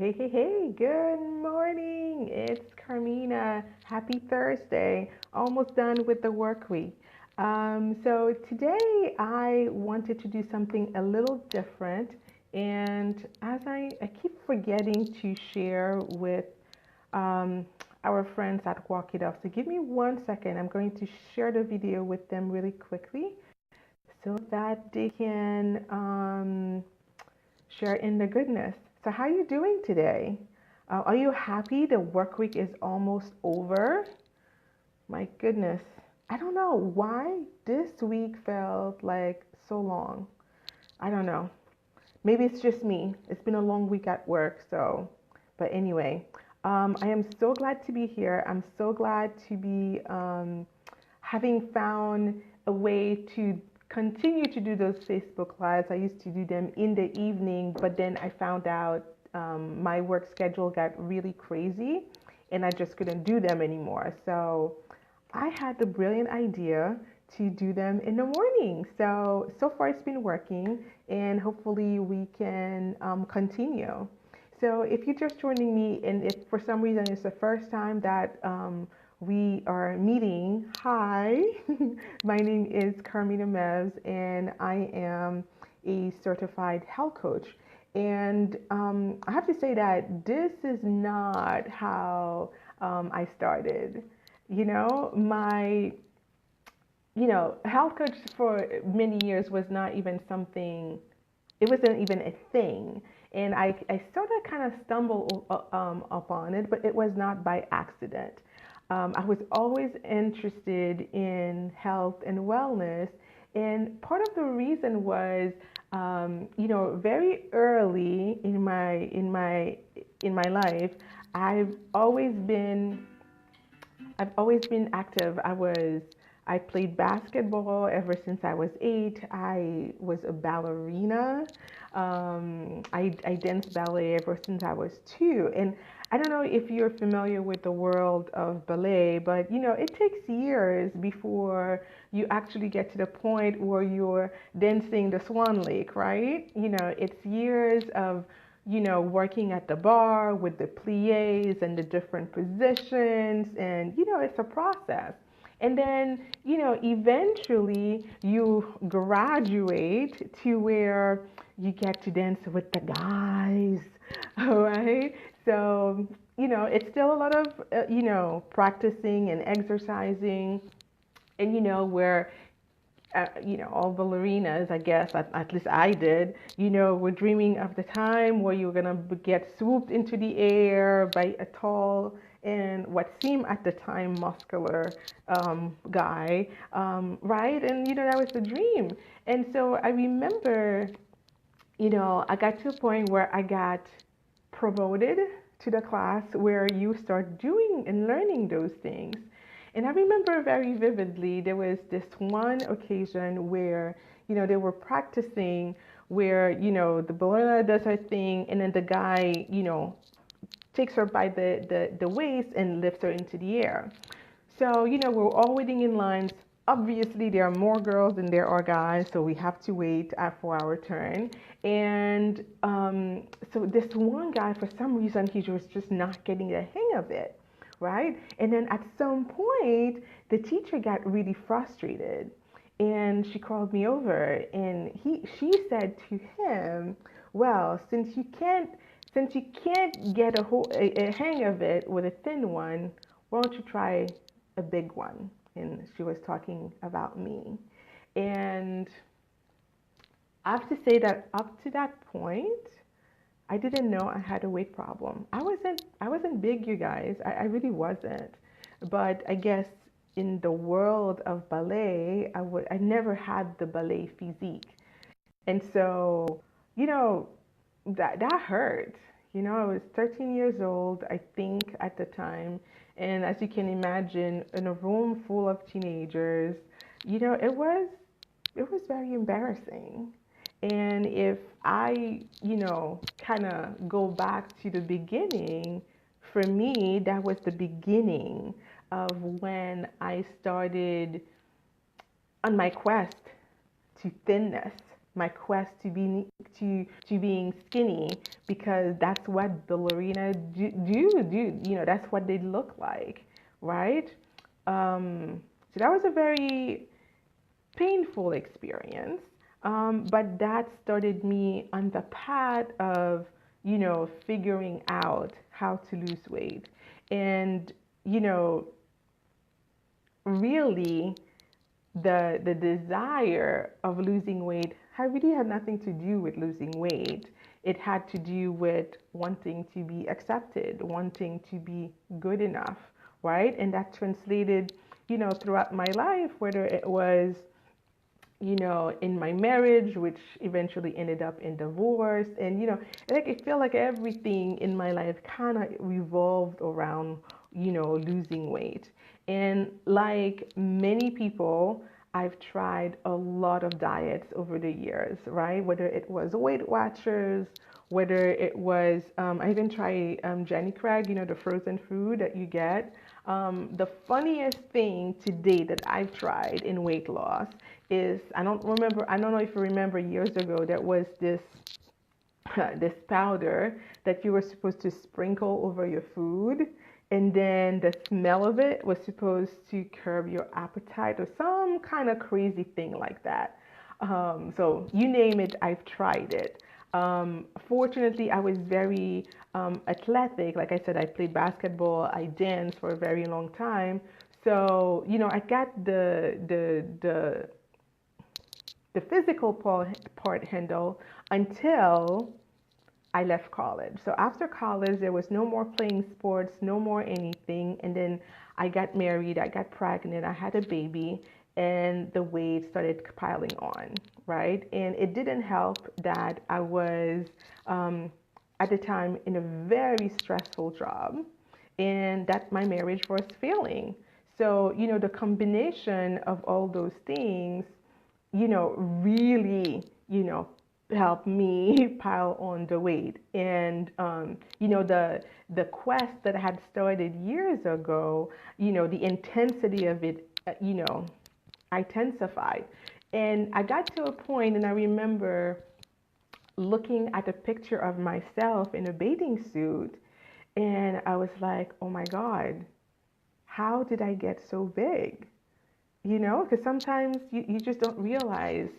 Hey, hey, hey, good morning. It's Carmina. Happy Thursday. Almost done with the work week. So today I wanted to do something a little different. And as I keep forgetting to share with um, our friends at Walk It Off. So give me 1 second. I'm going to share the video with them really quickly so that they can share in the goodness. So how are you doing today? Are you happy the work week is almost over? My goodness. I don't know why this week felt like so long. I don't know. Maybe it's just me. It's been a long week at work, so. But anyway, I am so glad to be here. I'm so glad to be having found a way to continue to do those Facebook Lives. I used to do them in the evening, but then I found out my work schedule got really crazy and I just couldn't do them anymore. So I had the brilliant idea to do them in the morning. So far it's been working, and hopefully we can continue. So if you're just joining me, and if for some reason it's the first time that we are meeting, hi, my name is Carmina Mevs, and I am a certified health coach. And I have to say that this is not how I started. My health coach for many years was not even something, it wasn't even a thing. And I sort of kind of stumbled upon it, but it was not by accident. I was always interested in health and wellness. And part of the reason was, very early in my life, I've always been I've always been active. I played basketball ever since I was 8. I was a ballerina. I danced ballet ever since I was 2. And I don't know if you're familiar with the world of ballet, but it takes years before you actually get to the point where you're dancing the Swan Lake, right? It's years of working at the bar with the pliés and the different positions, and it's a process. And then, eventually you graduate to where you get to dance with the guys, all right? So, it's still a lot of, practicing and exercising, and, where all ballerinas, I guess, at least I did, were dreaming of the time where you were going to get swooped into the air by a tall and what seemed at the time muscular guy, right? And, that was the dream. And so I remember, I got to a point where I got promoted to the class where you start doing and learning those things. And I remember very vividly, there was this one occasion where, they were practicing where, the ballerina does her thing and then the guy, takes her by the waist and lifts her into the air. So, we're all waiting in lines. Obviously, there are more girls than there are guys, so we have to wait for our turn. And so this one guy, for some reason, he was just not getting the hang of it, right? And then at some point, the teacher got really frustrated, and she called me over, and she said to him, "Well, since you can't get a hang of it with a thin one, why don't you try a big one?" And she was talking about me. And I have to say that up to that point, I didn't know I had a weight problem. I wasn't big, you guys. I really wasn't. But I guess in the world of ballet, I never had the ballet physique. And so, you know, that hurt. I was 13 years old, I think, at the time. And as you can imagine, in a room full of teenagers, it was very embarrassing. And if I, kind of go back to the beginning, for me, that was the beginning of when I started on my quest to thinness. my quest to being skinny, because that's what ballerina that's what they look like, right? So that was a very painful experience. But that started me on the path of, figuring out how to lose weight. And, you know, really, the desire of losing weight had really had nothing to do with losing weight. It had to do with wanting to be accepted, wanting to be good enough, right? And that translated, throughout my life, whether it was, in my marriage, which eventually ended up in divorce. And, like I feel like everything in my life kind of revolved around, losing weight. And like many people, I've tried a lot of diets over the years, right? Whether it was Weight Watchers, whether it was, I even tried Jenny Craig, the frozen food that you get. The funniest thing to date that I've tried in weight loss is, I don't know if you remember, years ago, there was this this powder that you were supposed to sprinkle over your food, and then the smell of it was supposed to curb your appetite or some kind of crazy thing like that. So you name it, I've tried it. Fortunately, I was very athletic. Like I said, I played basketball, I danced for a very long time. So, I got the physical part handle until I left college. So after college, there was no more playing sports, no more anything. And then I got married, I got pregnant, I had a baby, and the weight started piling on, right? And it didn't help that I was, at the time, in a very stressful job, and that my marriage was failing. So, the combination of all those things, really, help me pile on the weight. And, the quest that I had started years ago, the intensity of it, intensified. And I got to a point, and I remember looking at a picture of myself in a bathing suit, and I was like, oh my God, how did I get so big? Because sometimes you just don't realize,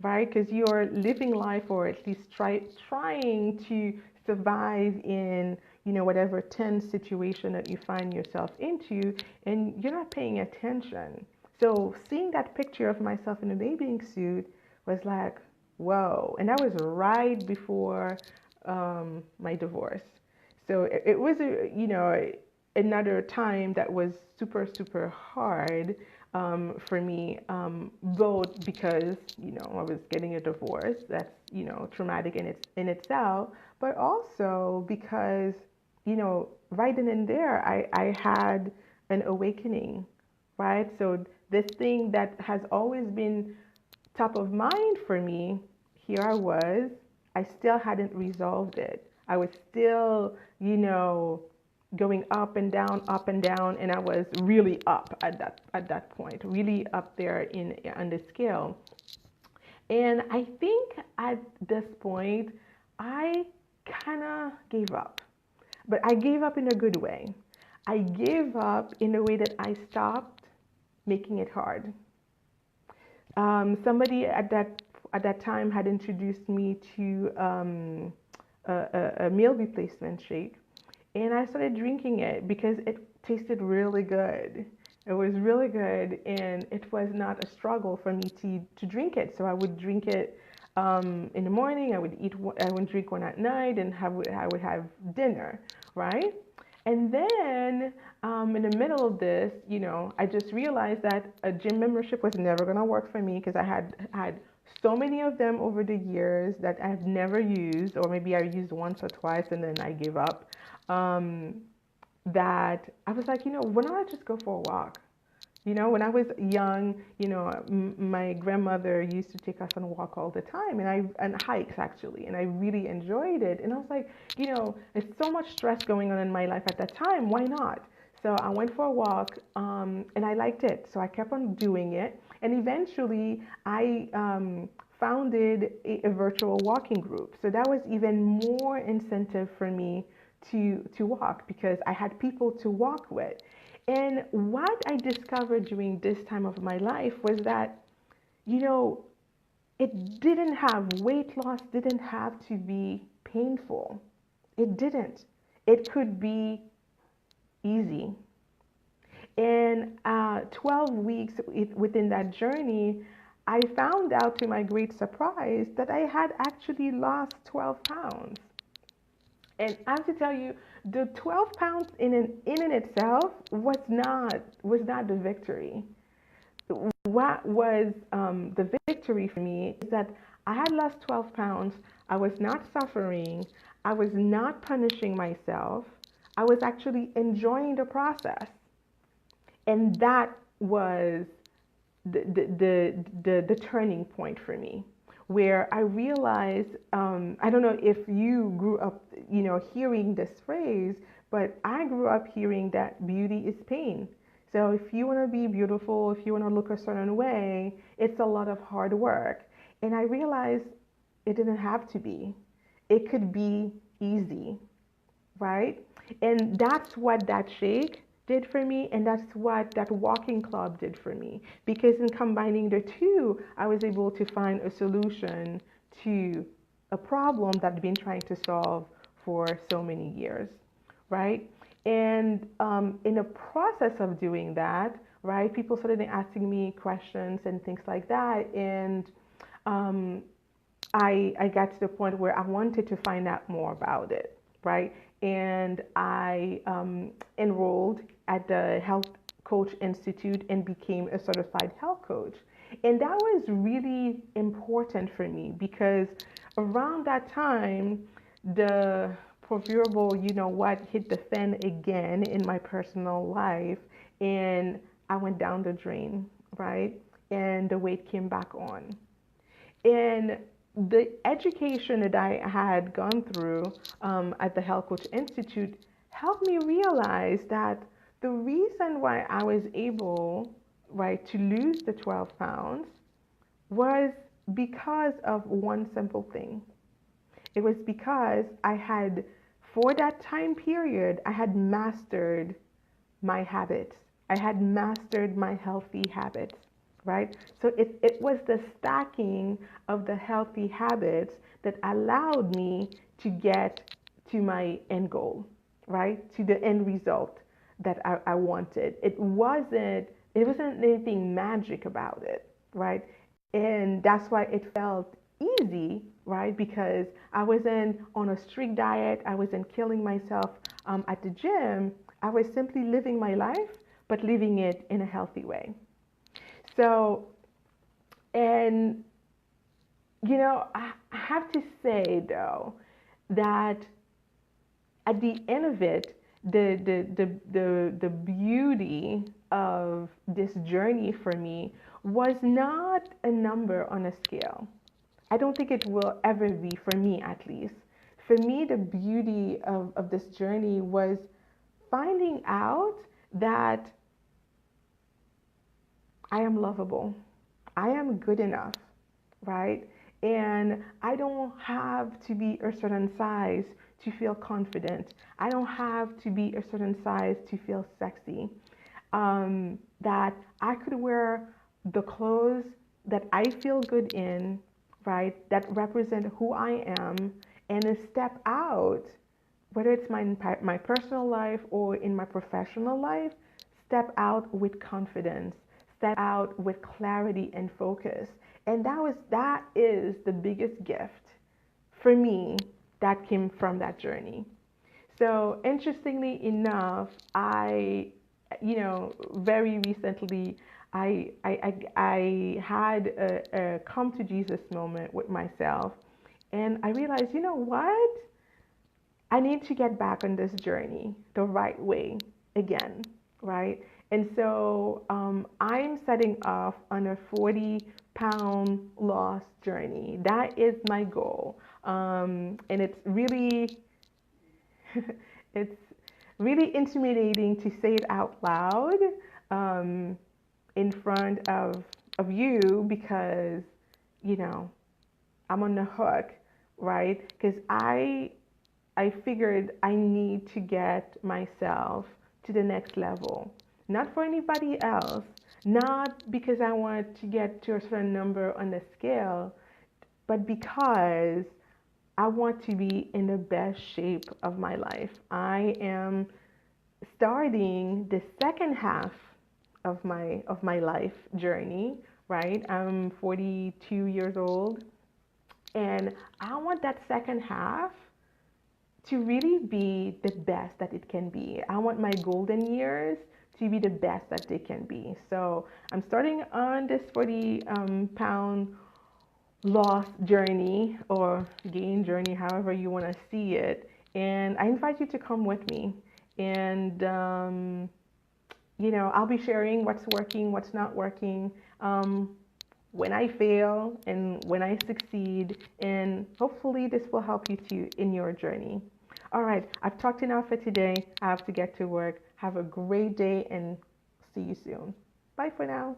right? Because you're living life, or at least trying to survive in, whatever tense situation that you find yourself into, and you're not paying attention. So seeing that picture of myself in a bathing suit was like, whoa. And that was right before my divorce. So it was another time that was super, super hard for me, both because, I was getting a divorce. That's, traumatic in itself, but also because, right then and there, I had an awakening, right? So this thing that has always been top of mind for me, here I was, I still hadn't resolved it. I was still, going up and down, and I was really up at that point, really up there on the scale. And I think at this point, I kind of gave up, but I gave up in a good way. I gave up in a way that I stopped making it hard. Somebody at that time had introduced me to a meal replacement shake, and I started drinking it because it tasted really good. It was really good, and it was not a struggle for me to drink it. So I would drink it in the morning. I would drink one at night, and I would have dinner, right? And then in the middle of this, I just realized that a gym membership was never going to work for me, because I had so many of them over the years that I've never used, or maybe I used once or twice and then I gave up. That I was like, why don't I just go for a walk? When I was young, my grandmother used to take us on a walk all the time, and hikes actually, and I really enjoyed it. And I was like, there's so much stress going on in my life at that time. Why not? So I went for a walk, and I liked it. So I kept on doing it, and eventually I founded a virtual walking group. So that was even more incentive for me to walk because I had people to walk with. And what I discovered during this time of my life was that, you know, it didn't have, weight loss didn't have to be painful. It didn't. It could be easy. And 12 weeks within that journey, I found out to my great surprise that I had actually lost 12 pounds. And I have to tell you, the 12 pounds in itself was not the victory. What was the victory for me is that I had lost 12 pounds. I was not suffering. I was not punishing myself. I was actually enjoying the process. And that was the turning point for me, where I realized, I don't know if you grew up, hearing this phrase, but I grew up hearing that beauty is pain. So if you want to be beautiful, if you want to look a certain way, it's a lot of hard work. And I realized it didn't have to be. It could be easy, right? And that's what that shake did for me, and that's what that walking club did for me. Because in combining the two, I was able to find a solution to a problem that I've been trying to solve for so many years, right? And in the process of doing that, right, people started asking me questions and things like that, and um, I got to the point where I wanted to find out more about it, right? And I enrolled at the Health Coach Institute and became a certified health coach. And that was really important for me because around that time, the proverbial, you know what, hit the fan again in my personal life, and I went down the drain, right? And the weight came back on. And the education that I had gone through at the Health Coach Institute helped me realize that the reason why I was able, right, to lose the 12 pounds was because of one simple thing. It was because I had, for that time period, I had mastered my habits. I had mastered my healthy habits, right? So it was the stacking of the healthy habits that allowed me to get to my end goal, right? To the end result that I wanted. It wasn't anything magic about it, right? And that's why it felt easy, right? Because I wasn't on a strict diet. I wasn't killing myself at the gym. I was simply living my life, but living it in a healthy way. So, and I have to say though that at the end of it, the beauty of this journey for me was not a number on a scale. I don't think it will ever be, for me at least. For me, the beauty of this journey was finding out that I am lovable. I am good enough, right? And I don't have to be a certain size to feel confident. I don't have to be a certain size to feel sexy. That I could wear the clothes that I feel good in, right? That represent who I am, and then step out, whether it's my personal life or in my professional life, step out with confidence, step out with clarity and focus. And that is the biggest gift for me that came from that journey. So interestingly enough, very recently, I had a come to Jesus moment with myself, and I realized, you know what? I need to get back on this journey the right way again, right? And so I'm setting off on a 40-pound loss journey. That is my goal. And it's really, it's really intimidating to say it out loud in front of you because, you know, I'm on the hook, right? Because I figured I need to get myself to the next level. Not for anybody else, not because I want to get to a certain number on the scale, but because I want to be in the best shape of my life. I am starting the second half of my life journey, right? I'm 42 years old, and I want that second half to really be the best that it can be. I want my golden years to be the best that they can be. So I'm starting on this 40 pound loss journey or gain journey, however you want to see it. And I invite you to come with me. And, I'll be sharing what's working, what's not working, when I fail and when I succeed. And hopefully, this will help you too in your journey. All right, I've talked enough for today. I have to get to work. Have a great day and see you soon. Bye for now.